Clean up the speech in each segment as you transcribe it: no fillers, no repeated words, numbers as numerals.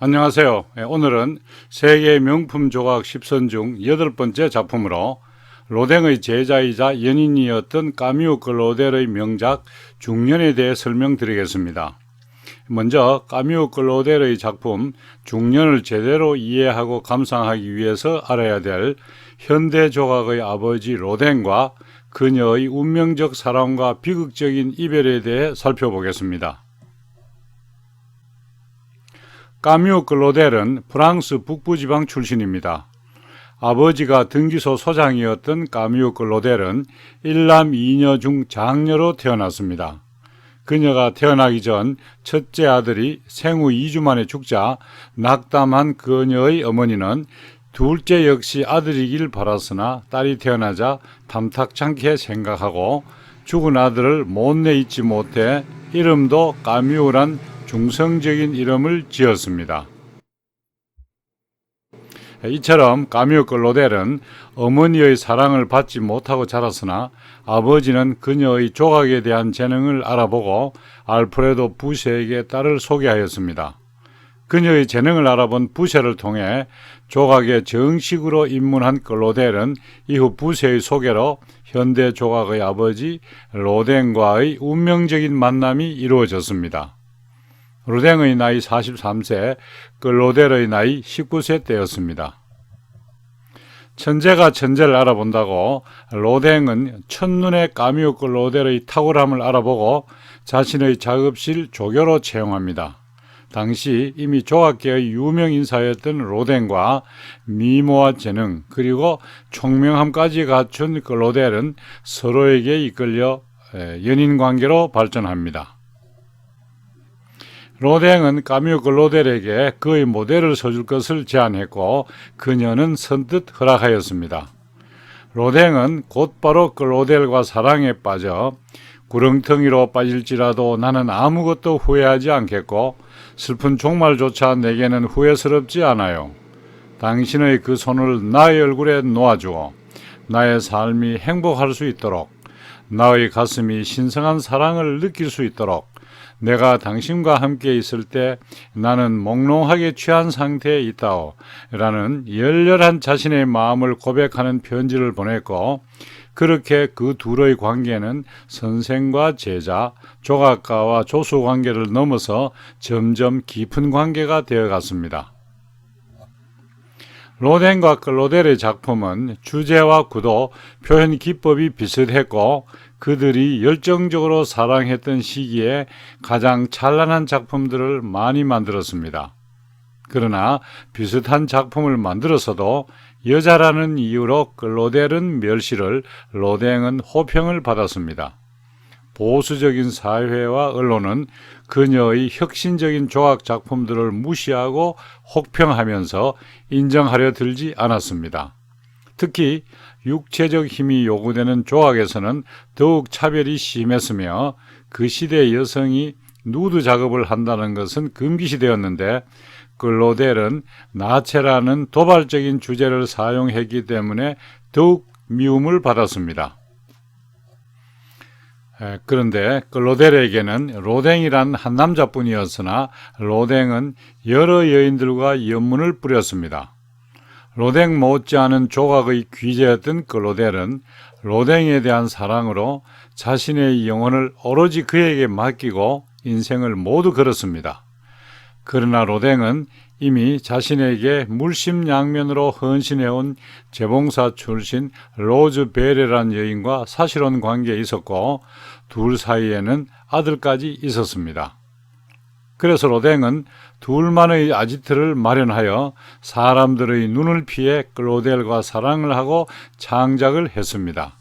안녕하세요. 오늘은 세계 명품 조각 10선 중 8번째 작품으로 로댕의 제자이자 연인이었던 까뮤 클로델의 명작 중년에 대해 설명드리겠습니다. 먼저 까뮤 클로델의 작품 중년을 제대로 이해하고 감상하기 위해서 알아야 될 현대 조각의 아버지 로댕과 그녀의 운명적 사랑과 비극적인 이별에 대해 살펴보겠습니다. 까뮤 클로델은 프랑스 북부지방 출신입니다. 아버지가 등기소 소장이었던 까뮤 클로델은 1남 2녀 중 장녀로 태어났습니다. 그녀가 태어나기 전 첫째 아들이 생후 2주 만에 죽자 낙담한 그녀의 어머니는 둘째 역시 아들이길 바랐으나 딸이 태어나자 탐탁찮게 생각하고 죽은 아들을 못내 잊지 못해 이름도 까뮤란 중성적인 이름을 지었습니다. 이처럼 까뮤 클로델은 어머니의 사랑을 받지 못하고 자랐으나 아버지는 그녀의 조각에 대한 재능을 알아보고 알프레도 부셰에게 딸을 소개하였습니다. 그녀의 재능을 알아본 부셰를 통해 조각에 정식으로 입문한 클로델은 이후 부셰의 소개로 현대 조각의 아버지 로댕과의 운명적인 만남이 이루어졌습니다. 로댕의 나이 43세, 클로델의 나이 19세 때였습니다. 천재가 천재를 알아본다고 로댕은 첫눈에 까뮤 클로델의 탁월함을 알아보고 자신의 작업실 조교로 채용합니다. 당시 이미 조각계의 유명 인사였던 로댕과 미모와 재능 그리고 총명함까지 갖춘 클로델은 서로에게 이끌려 연인관계로 발전합니다. 로댕은 까뮤 클로델에게 그의 모델을 써줄 것을 제안했고 그녀는 선뜻 허락하였습니다. 로댕은 곧바로 클로델과 사랑에 빠져 구렁텅이로 빠질지라도 나는 아무것도 후회하지 않겠고 슬픈 종말조차 내게는 후회스럽지 않아요. 당신의 그 손을 나의 얼굴에 놓아주어 나의 삶이 행복할 수 있도록 나의 가슴이 신성한 사랑을 느낄 수 있도록 내가 당신과 함께 있을 때 나는 몽롱하게 취한 상태에 있다오 라는 열렬한 자신의 마음을 고백하는 편지를 보냈고 그렇게 그 둘의 관계는 선생과 제자, 조각가와 조수 관계를 넘어서 점점 깊은 관계가 되어갔습니다. 로댕과 클로델의 작품은 주제와 구도, 표현 기법이 비슷했고 그들이 열정적으로 사랑했던 시기에 가장 찬란한 작품들을 많이 만들었습니다. 그러나 비슷한 작품을 만들었어도 여자라는 이유로 클로델은 멸시를, 로댕은 호평을 받았습니다. 보수적인 사회와 언론은 그녀의 혁신적인 조각 작품들을 무시하고 혹평하면서 인정하려 들지 않았습니다. 특히 육체적 힘이 요구되는 조각에서는 더욱 차별이 심했으며 그 시대 여성이 누드 작업을 한다는 것은 금기시되었는데 클로델은 나체라는 도발적인 주제를 사용했기 때문에 더욱 미움을 받았습니다. 그런데 클로델에게는 로댕이란 한 남자뿐이었으나 로댕은 여러 여인들과 연문을 뿌렸습니다. 로댕 못지않은 조각의 귀재였던 클로델은 로댕에 대한 사랑으로 자신의 영혼을 오로지 그에게 맡기고 인생을 모두 걸었습니다. 그러나 로댕은 이미 자신에게 물심양면으로 헌신해온 재봉사 출신 로즈 베레란 여인과 사실혼 관계에 있었고 둘 사이에는 아들까지 있었습니다. 그래서 로댕은 둘만의 아지트를 마련하여 사람들의 눈을 피해 클로델과 사랑을 하고 창작을 했습니다.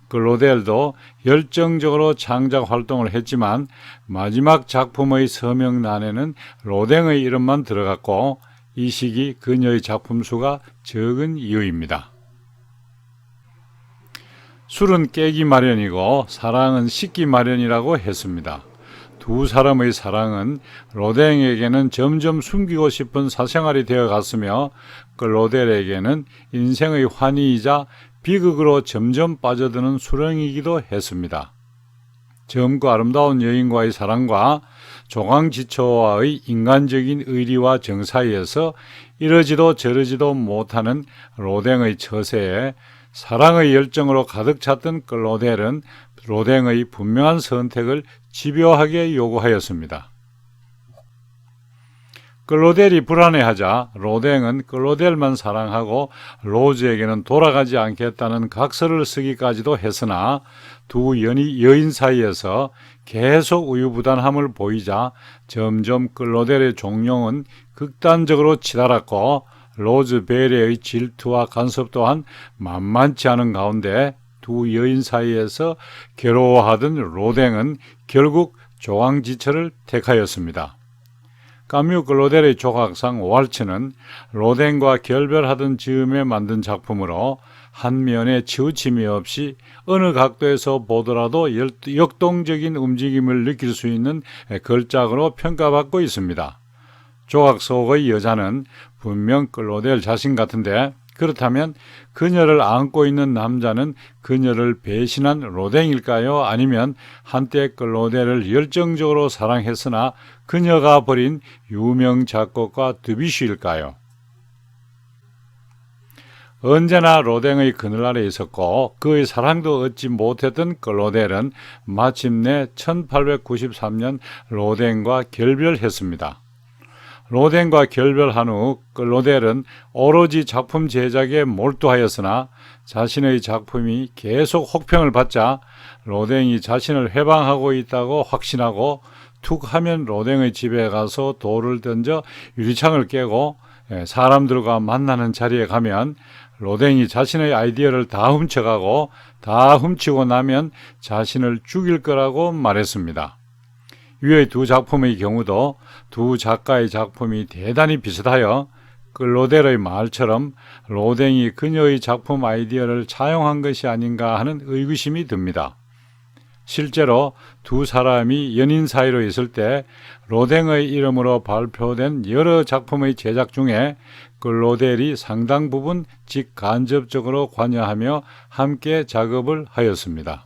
클로델도 열정적으로 창작 활동을 했지만 마지막 작품의 서명란에는 로댕의 이름만 들어갔고 이 시기 그녀의 작품 수가 적은 이유입니다. 술은 깨기 마련이고 사랑은 식기 마련이라고 했습니다. 두 사람의 사랑은 로댕에게는 점점 숨기고 싶은 사생활이 되어갔으며 클로델에게는 인생의 환희이자 비극으로 점점 빠져드는 수렁이기도 했습니다. 젊고 아름다운 여인과의 사랑과 조강지처와의 인간적인 의리와 정 사이에서 이러지도 저러지도 못하는 로댕의 처세에 사랑의 열정으로 가득 찼던 클로델은 로댕의 분명한 선택을 집요하게 요구하였습니다. 클로델이 불안해하자 로댕은 클로델만 사랑하고 로즈에게는 돌아가지 않겠다는 각서를 쓰기까지도 했으나 두 여인 사이에서 계속 우유부단함을 보이자 점점 클로델의 종용은 극단적으로 치달았고 로즈 베레의 질투와 간섭 또한 만만치 않은 가운데 두 여인 사이에서 괴로워하던 로댕은 결국 조강지처를 택하였습니다. 까뮤 클로델의 조각상 왈츠는 로댕과 결별하던 즈음에 만든 작품으로 한 면에 치우침이 없이 어느 각도에서 보더라도 역동적인 움직임을 느낄 수 있는 걸작으로 평가받고 있습니다. 조각 속의 여자는 분명 클로델 자신 같은데 그렇다면 그녀를 안고 있는 남자는 그녀를 배신한 로댕일까요? 아니면 한때 클로델을 열정적으로 사랑했으나 그녀가 버린 유명 작곡가 드뷔시일까요? 언제나 로댕의 그늘 아래 있었고 그의 사랑도 얻지 못했던 클로델은 마침내 1893년 로댕과 결별했습니다. 로댕과 결별한 후 클로델은 오로지 작품 제작에 몰두하였으나 자신의 작품이 계속 혹평을 받자 로댕이 자신을 해방하고 있다고 확신하고 툭 하면 로댕의 집에 가서 돌을 던져 유리창을 깨고 사람들과 만나는 자리에 가면 로댕이 자신의 아이디어를 다 훔쳐가고 다 훔치고 나면 자신을 죽일 거라고 말했습니다. 위의 두 작품의 경우도 두 작가의 작품이 대단히 비슷하여 클로델의 말처럼 로댕이 그녀의 작품 아이디어를 차용한 것이 아닌가 하는 의구심이 듭니다. 실제로 두 사람이 연인 사이로 있을 때 로댕의 이름으로 발표된 여러 작품의 제작 중에 클로델이 상당 부분 직간접적으로 관여하며 함께 작업을 하였습니다.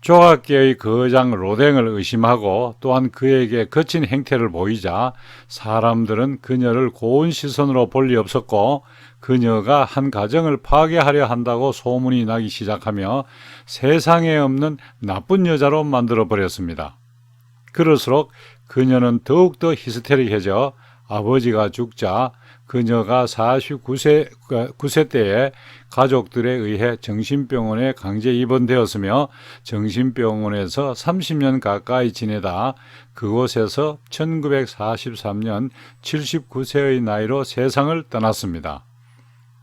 조각계의 거장 로댕을 의심하고 또한 그에게 거친 행태를 보이자 사람들은 그녀를 고운 시선으로 볼 리 없었고 그녀가 한 가정을 파괴하려 한다고 소문이 나기 시작하며 세상에 없는 나쁜 여자로 만들어 버렸습니다. 그럴수록 그녀는 더욱더 히스테릭해져 아버지가 죽자 그녀가 49세 때에 가족들에 의해 정신병원에 강제 입원되었으며 정신병원에서 30년 가까이 지내다 그곳에서 1943년 79세의 나이로 세상을 떠났습니다.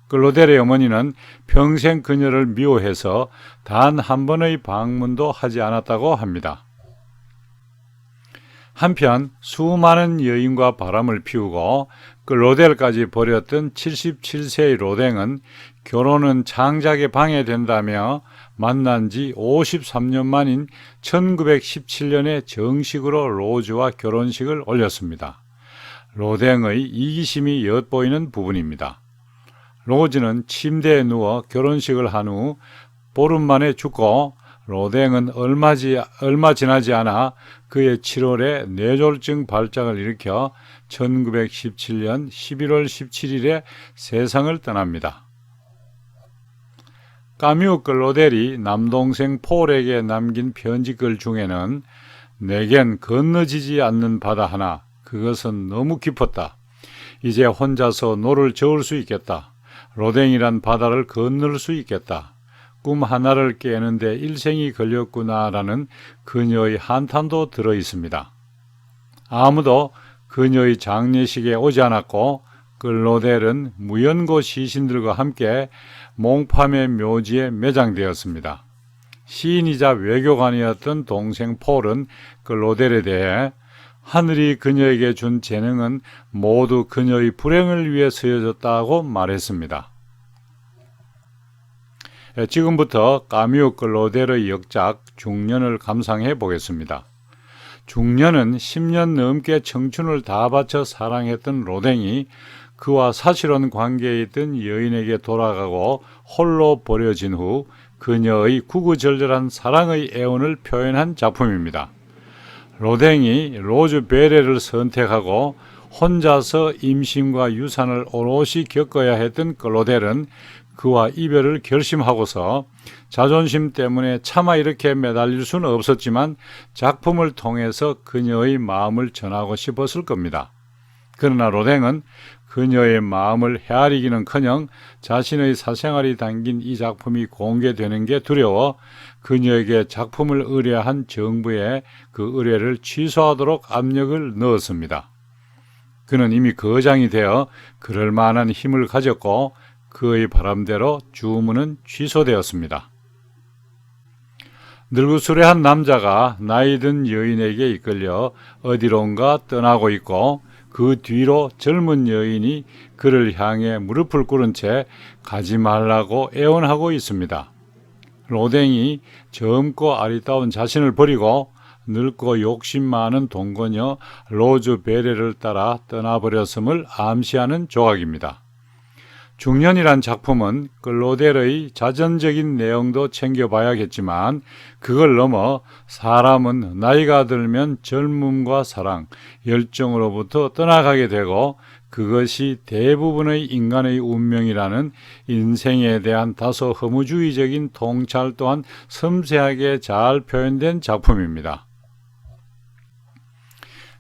클로델의 어머니는 평생 그녀를 미워해서 단 한 번의 방문도 하지 않았다고 합니다. 한편 수많은 여인과 바람을 피우고 클로델까지 버렸던 77세의 로댕은 결혼은 창작에 방해된다며 만난 지 53년 만인 1917년에 정식으로 로즈와 결혼식을 올렸습니다. 로댕의 이기심이 엿보이는 부분입니다. 로즈는 침대에 누워 결혼식을 한 후 보름 만에 죽고 로댕은 얼마 지나지 않아 그의 7월에 뇌졸중 발작을 일으켜 1917년 11월 17일에 세상을 떠납니다. 까뮤 클로델이 남동생 폴에게 남긴 편지글 중에는 내겐 건너지지 않는 바다 하나, 그것은 너무 깊었다. 이제 혼자서 노를 저을 수 있겠다. 로댕이란 바다를 건널 수 있겠다. 꿈 하나를 깨는데 일생이 걸렸구나라는 그녀의 한탄도 들어 있습니다. 아무도 그녀의 장례식에 오지 않았고 클로델은 무연고 시신들과 함께 몽팜의 묘지에 매장되었습니다. 시인이자 외교관이었던 동생 폴은 클로델에 대해 하늘이 그녀에게 준 재능은 모두 그녀의 불행을 위해 쓰여졌다고 말했습니다. 지금부터 까뮤 클로델의 역작 중년을 감상해 보겠습니다. 중년은 10년 넘게 청춘을 다 바쳐 사랑했던 로댕이 그와 사실혼 관계에 있던 여인에게 돌아가고 홀로 버려진 후 그녀의 구구절절한 사랑의 애원을 표현한 작품입니다. 로댕이 로즈 베레를 선택하고 혼자서 임신과 유산을 오롯이 겪어야 했던 클로델은 그와 이별을 결심하고서 자존심 때문에 차마 이렇게 매달릴 수는 없었지만 작품을 통해서 그녀의 마음을 전하고 싶었을 겁니다. 그러나 로댕은 그녀의 마음을 헤아리기는커녕 자신의 사생활이 담긴 이 작품이 공개되는 게 두려워 그녀에게 작품을 의뢰한 정부에 그 의뢰를 취소하도록 압력을 넣었습니다. 그는 이미 거장이 되어 그럴 만한 힘을 가졌고 그의 바람대로 주문은 취소되었습니다. 늙으수레한 남자가 나이든 여인에게 이끌려 어디론가 떠나고 있고 그 뒤로 젊은 여인이 그를 향해 무릎을 꿇은 채 가지 말라고 애원하고 있습니다. 로댕이 젊고 아리따운 자신을 버리고 늙고 욕심 많은 동거녀 로즈 베레를 따라 떠나버렸음을 암시하는 조각입니다. 중년이란 작품은 클로델의 자전적인 내용도 챙겨봐야겠지만 그걸 넘어 사람은 나이가 들면 젊음과 사랑, 열정으로부터 떠나가게 되고 그것이 대부분의 인간의 운명이라는 인생에 대한 다소 허무주의적인 통찰 또한 섬세하게 잘 표현된 작품입니다.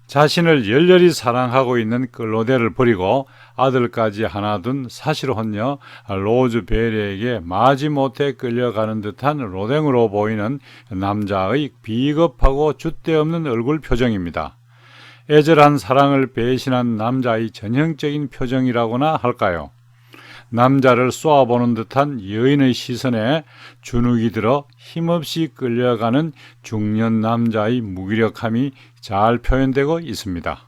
자신을 열렬히 사랑하고 있는 클로델을 버리고 아들까지 하나 둔 사실혼녀 로즈 베레에게 마지못해 끌려가는 듯한 로댕으로 보이는 남자의 비겁하고 줏대없는 얼굴 표정입니다. 애절한 사랑을 배신한 남자의 전형적인 표정이라고나 할까요? 남자를 쏘아보는 듯한 여인의 시선에 주눅이 들어 힘없이 끌려가는 중년 남자의 무기력함이 잘 표현되고 있습니다.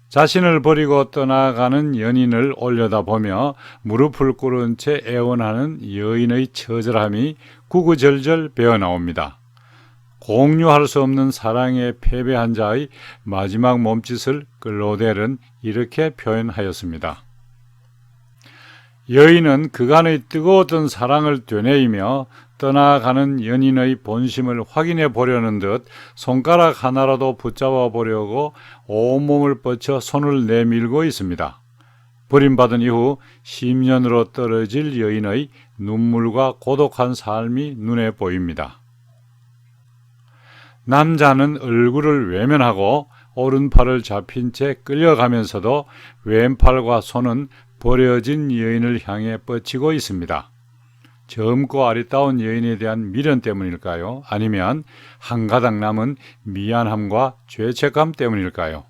자신을 버리고 떠나가는 연인을 올려다보며 무릎을 꿇은 채 애원하는 여인의 처절함이 구구절절 배어나옵니다. 공유할 수 없는 사랑에 패배한 자의 마지막 몸짓을 클로델은 이렇게 표현하였습니다. 여인은 그간의 뜨거웠던 사랑을 되뇌이며 떠나가는 연인의 본심을 확인해 보려는 듯 손가락 하나라도 붙잡아 보려고 온몸을 뻗쳐 손을 내밀고 있습니다. 버림받은 이후 10년으로 떨어질 여인의 눈물과 고독한 삶이 눈에 보입니다. 남자는 얼굴을 외면하고 오른팔을 잡힌 채 끌려가면서도 왼팔과 손은 버려진 여인을 향해 뻗치고 있습니다. 젊고 아리따운 여인에 대한 미련 때문일까요? 아니면 한 가닥 남은 미안함과 죄책감 때문일까요?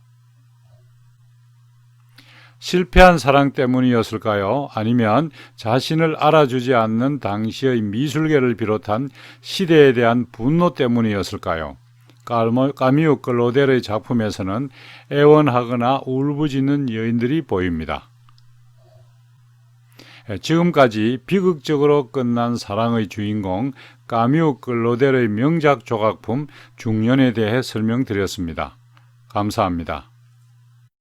실패한 사랑 때문이었을까요? 아니면 자신을 알아주지 않는 당시의 미술계를 비롯한 시대에 대한 분노 때문이었을까요? 까뮤 클로델의 작품에서는 애원하거나 울부짖는 여인들이 보입니다. 지금까지 비극적으로 끝난 사랑의 주인공 까뮤 클로델의 명작 조각품 중년에 대해 설명드렸습니다. 감사합니다.